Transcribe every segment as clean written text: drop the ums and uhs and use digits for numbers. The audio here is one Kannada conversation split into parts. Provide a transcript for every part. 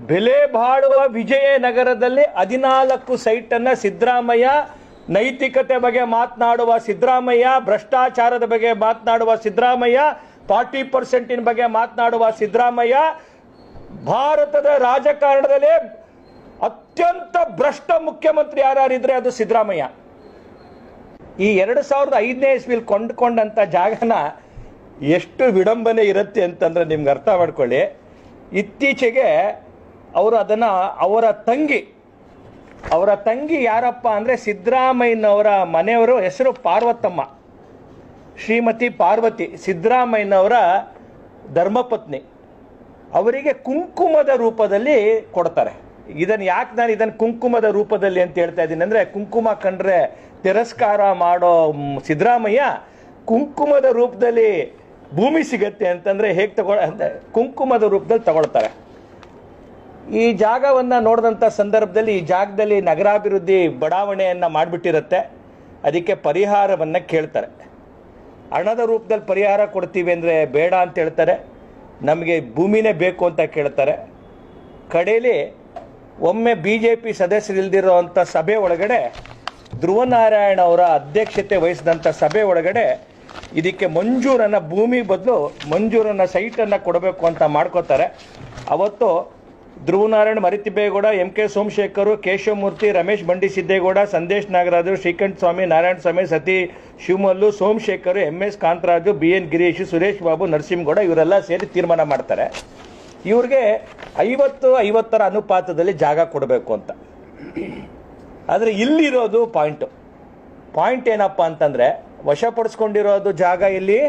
ಬೆಲೆ ಬಾಳುವ ವಿಜಯನಗರದಲ್ಲಿ 14 ಸೈಟನ್ನು ಸಿದ್ದರಾಮಯ್ಯ, ನೈತಿಕತೆ ಬಗ್ಗೆ ಮಾತನಾಡುವ ಸಿದ್ದರಾಮಯ್ಯ, ಭ್ರಷ್ಟಾಚಾರದ ಬಗ್ಗೆ ಮಾತನಾಡುವ ಸಿದ್ದರಾಮಯ್ಯ, 40% ಬಗ್ಗೆ ಮಾತನಾಡುವ ಸಿದ್ದರಾಮಯ್ಯ, ಭಾರತದ ರಾಜಕಾರಣದಲ್ಲಿ ಅತ್ಯಂತ ಭ್ರಷ್ಟ ಮುಖ್ಯಮಂತ್ರಿ ಯಾರಿದ್ರೆ ಅದು ಸಿದ್ದರಾಮಯ್ಯ. ಈ 2005ನೇ ಇಸ್ವಿಲಿ ಕೊಂಡ್ಕೊಂಡಂತ ಜಾಗನ ಎಷ್ಟು ವಿಡಂಬನೆ ಇರುತ್ತೆ ಅಂತಂದ್ರೆ ನಿಮ್ಗೆ ಅರ್ಥ ಮಾಡ್ಕೊಳ್ಳಿ. ಇತ್ತೀಚೆಗೆ ಅವರು ಅದನ್ನು ಅವರ ತಂಗಿ ಯಾರಪ್ಪ ಅಂದರೆ ಸಿದ್ದರಾಮಯ್ಯನವರ ಮನೆಯವರು ಹೆಸರು ಪಾರ್ವತಮ್ಮ, ಶ್ರೀಮತಿ ಪಾರ್ವತಿ, ಸಿದ್ದರಾಮಯ್ಯನವರ ಧರ್ಮಪತ್ನಿ. ಅವರಿಗೆ ಕುಂಕುಮದ ರೂಪದಲ್ಲಿ ಕೊಡ್ತಾರೆ. ನಾನು ಇದನ್ನು ಕುಂಕುಮದ ರೂಪದಲ್ಲಿ ಅಂತ ಹೇಳ್ತಾ ಇದ್ದೀನಿ ಅಂದರೆ, ಕುಂಕುಮ ಕಂಡ್ರೆ ತಿರಸ್ಕಾರ ಮಾಡೋ ಸಿದ್ದರಾಮಯ್ಯ ಕುಂಕುಮದ ರೂಪದಲ್ಲಿ ಭೂಮಿ ಸಿಗತ್ತೆ ಅಂತಂದರೆ ಹೇಗೆ ಕುಂಕುಮದ ರೂಪದಲ್ಲಿ ತಗೊಳ್ತಾರೆ. ಈ ಜಾಗವನ್ನು ನೋಡಿದಂಥ ಸಂದರ್ಭದಲ್ಲಿ ಈ ಜಾಗದಲ್ಲಿ ನಗರಾಭಿವೃದ್ಧಿ ಬಡಾವಣೆಯನ್ನು ಮಾಡಿಬಿಟ್ಟಿರುತ್ತೆ. ಅದಕ್ಕೆ ಪರಿಹಾರವನ್ನು ಕೇಳ್ತಾರೆ. ಹಣದ ರೂಪದಲ್ಲಿ ಪರಿಹಾರ ಕೊಡ್ತೀವಿ ಅಂದರೆ ಬೇಡ ಅಂತ ಹೇಳ್ತಾರೆ. ನಮಗೆ ಭೂಮಿನೇ ಬೇಕು ಅಂತ ಕೇಳ್ತಾರೆ. ಕಡೆಯಲ್ಲಿ ಒಮ್ಮೆ BJP ಸದಸ್ಯರಿಲ್ದಿರೋವಂಥ ಸಭೆ ಒಳಗಡೆ ಧ್ರುವನಾರಾಯಣ ಅವರ ಅಧ್ಯಕ್ಷತೆ ವಹಿಸಿದಂಥ ಸಭೆ ಒಳಗಡೆ ಇದಕ್ಕೆ ಮಂಜೂರನ್ನು, ಭೂಮಿ ಬದಲು ಮಂಜೂರನ್ನು, ಸೈಟನ್ನು ಕೊಡಬೇಕು ಅಂತ ಮಾಡ್ಕೋತಾರೆ. ಅವತ್ತು ಧ್ರುವನಾರಾಯಣ, ಮರಿತಿಬ್ಬೇಗೌಡ, MK ಸೋಮಶೇಖರ್, ಕೇಶವಮೂರ್ತಿ, ರಮೇಶ್ ಬಂಡಿ ಸಿದ್ದೇಗೌಡ, ಸಂದೇಶ್ ನಾಗರಾಜು, ಶ್ರೀಕಂಠ ಸ್ವಾಮಿ, ನಾರಾಯಣ ಸ್ವಾಮಿ, ಸತಿ ಶಿವಮಲ್ಲು, ಸೋಮಶೇಖರ್, MS ಕಾಂತರಾಜು, BN ಗಿರೀಶ್, ಸುರೇಶ್ ಬಾಬು, ನರಸಿಂಹಗೌಡ ಇವರೆಲ್ಲ ಸೇರಿ ತೀರ್ಮಾನ ಮಾಡ್ತಾರೆ. ಇವ್ರಿಗೆ 50-50 ಅನುಪಾತದಲ್ಲಿ ಜಾಗ ಕೊಡಬೇಕು ಅಂತ. ಆದರೆ ಇಲ್ಲಿರೋದು ಪಾಯಿಂಟ್ ಏನಪ್ಪ ಅಂತಂದರೆ, ವಶಪಡಿಸ್ಕೊಂಡಿರೋದು ಜಾಗ ಇಲ್ಲಿ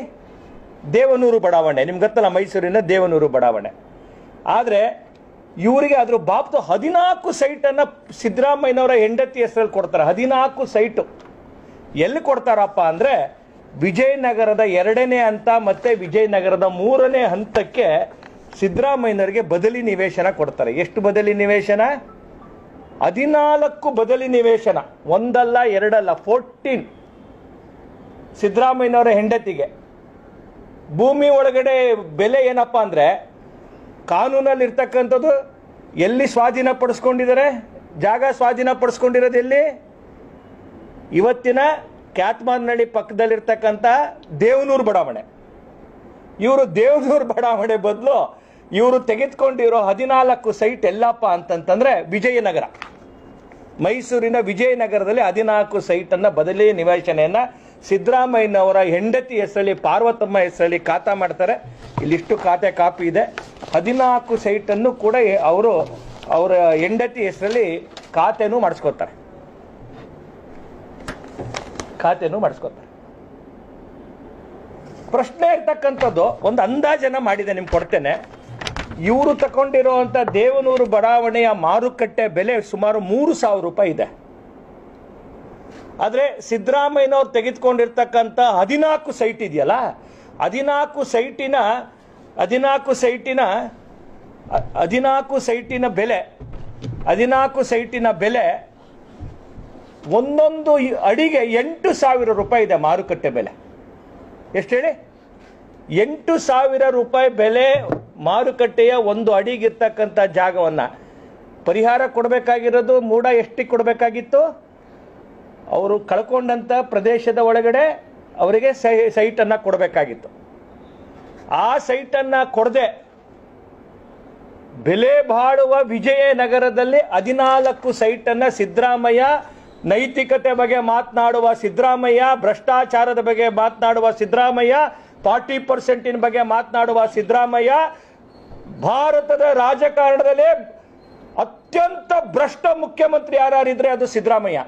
ದೇವನೂರು ಬಡಾವಣೆ, ನಿಮ್ಗೆ ಗೊತ್ತಲ್ಲ, ಮೈಸೂರಿನ ದೇವನೂರು ಬಡಾವಣೆ. ಆದರೆ ಇವರಿಗೆ ಅದ್ರ ಬಾಬ್ತು 14 ಸೈಟನ್ನು ಸಿದ್ದರಾಮಯ್ಯನವರ ಹೆಂಡತಿ ಹೆಸರಲ್ಲಿ ಕೊಡ್ತಾರೆ. 14 ಸೈಟು ಎಲ್ಲಿ ಕೊಡ್ತಾರಪ್ಪ ಅಂದರೆ, ವಿಜಯನಗರದ 2ನೇ ಹಂತ ಮತ್ತು ವಿಜಯನಗರದ 3ನೇ ಹಂತಕ್ಕೆ ಸಿದ್ದರಾಮಯ್ಯನವರಿಗೆ ಬದಲಿ ನಿವೇಶನ ಕೊಡ್ತಾರೆ. ಎಷ್ಟು ಬದಲಿ ನಿವೇಶನ? 14 ಬದಲಿ ನಿವೇಶನ, ಒಂದಲ್ಲ ಎರಡಲ್ಲ, 14 ಸಿದ್ದರಾಮಯ್ಯನವರ ಹೆಂಡತಿಗೆ. ಭೂಮಿ ಒಳಗಡೆ ಬೆಲೆ ಏನಪ್ಪ ಅಂದರೆ, ಕಾನೂನಲ್ಲಿ ಇರ್ತಕ್ಕಂಥದ್ದು ಎಲ್ಲಿ ಸ್ವಾಧೀನಪಡಿಸ್ಕೊಂಡಿದ್ದಾರೆ, ಜಾಗ ಸ್ವಾಧೀನಪಡಿಸ್ಕೊಂಡಿರೋದು ಎಲ್ಲಿ? ಇವತ್ತಿನ ಕ್ಯಾತ್ಮಾರ್ನಹಳ್ಳಿ ಪಕ್ಕದಲ್ಲಿರ್ತಕ್ಕಂಥ ದೇವನೂರು ಬಡಾವಣೆ. ಇವರು ದೇವನೂರು ಬಡಾವಣೆ ಬದಲು ಇವರು ತೆಗೆದುಕೊಂಡಿರೋ 14 ಸೈಟ್ ಎಲ್ಲಪ್ಪ ಅಂತಂತಂದರೆ ವಿಜಯನಗರ, ಮೈಸೂರಿನ ವಿಜಯನಗರದಲ್ಲಿ 14 ಸೈಟನ್ನು ಬದಲಿ ನಿವೇಶನೆಯನ್ನು ಸಿದ್ದರಾಮಯ್ಯನವರ ಹೆಂಡತಿ ಹೆಸರಲ್ಲಿ, ಪಾರ್ವತಮ್ಮ ಹೆಸರಲ್ಲಿ ಖಾತಾ ಮಾಡ್ತಾರೆ. ಇಲ್ಲಿಷ್ಟು ಖಾತೆ ಕಾಪಿ ಇದೆ. 14 ಸೈಟನ್ನು ಕೂಡ ಅವರ ಹೆಂಡತಿ ಹೆಸರಲ್ಲಿ ಖಾತೆನೂ ಮಾಡಿಸ್ಕೊತಾರೆ. ಪ್ರಶ್ನೆ ಇರ್ತಕ್ಕಂಥದ್ದು, ಒಂದು ಅಂದಾಜನ್ನು ಮಾಡಿದೆ, ನಿಮ್ಗೆ ಕೊಡ್ತೇನೆ. ಇವರು ತಗೊಂಡಿರುವಂಥ ದೇವನೂರು ಬಡಾವಣೆಯ ಮಾರುಕಟ್ಟೆ ಬೆಲೆ ಸುಮಾರು 3,000 ರೂಪಾಯಿ ಇದೆ. ಆದರೆ ಸಿದ್ದರಾಮಯ್ಯನವ್ರು ತೆಗೆದುಕೊಂಡಿರ್ತಕ್ಕಂಥ 14 ಸೈಟ್ ಇದೆಯಲ್ಲ, 14 ಸೈಟಿನ ಬೆಲೆ ಒಂದೊಂದು ಅಡಿಗೆ 8,000 ರೂಪಾಯಿ ಇದೆ ಮಾರುಕಟ್ಟೆ ಬೆಲೆ. ಎಷ್ಟು ಹೇಳಿ? 8,000 ರೂಪಾಯಿ ಬೆಲೆ ಮಾರುಕಟ್ಟೆಯ ಒಂದು ಅಡಿಗಿರ್ತಕ್ಕಂಥ ಜಾಗವನ್ನು ಪರಿಹಾರ ಕೊಡಬೇಕಾಗಿರೋದು ಮೂಡ ಎಷ್ಟಿಗೆ ಕೊಡಬೇಕಾಗಿತ್ತು? ಅವರು ಕಳ್ಕೊಂಡಂಥ ಪ್ರದೇಶದ ಒಳಗಡೆ ಅವರಿಗೆ ಸೈಟನ್ನು ಕೊಡಬೇಕಾಗಿತ್ತು. ಆ ಸೈಟನ್ನು ಕೊಡದೆ ಬೆಲೆ ಬಾಳುವ ವಿಜಯನಗರದಲ್ಲಿ 14 ಸೈಟನ್ನು ಸಿದ್ದರಾಮಯ್ಯ, ನೈತಿಕತೆ ಬಗ್ಗೆ ಮಾತನಾಡುವ ಸಿದ್ದರಾಮಯ್ಯ, ಭ್ರಷ್ಟಾಚಾರದ ಬಗ್ಗೆ ಮಾತನಾಡುವ ಸಿದ್ದರಾಮಯ್ಯ, 40% ಬಗ್ಗೆ ಮಾತನಾಡುವ ಸಿದ್ದರಾಮಯ್ಯ, ಭಾರತದ ರಾಜಕಾರಣದಲ್ಲಿ ಅತ್ಯಂತ ಭ್ರಷ್ಟ ಮುಖ್ಯಮಂತ್ರಿ ಯಾರಿದ್ರೆ ಅದು ಸಿದ್ದರಾಮಯ್ಯ.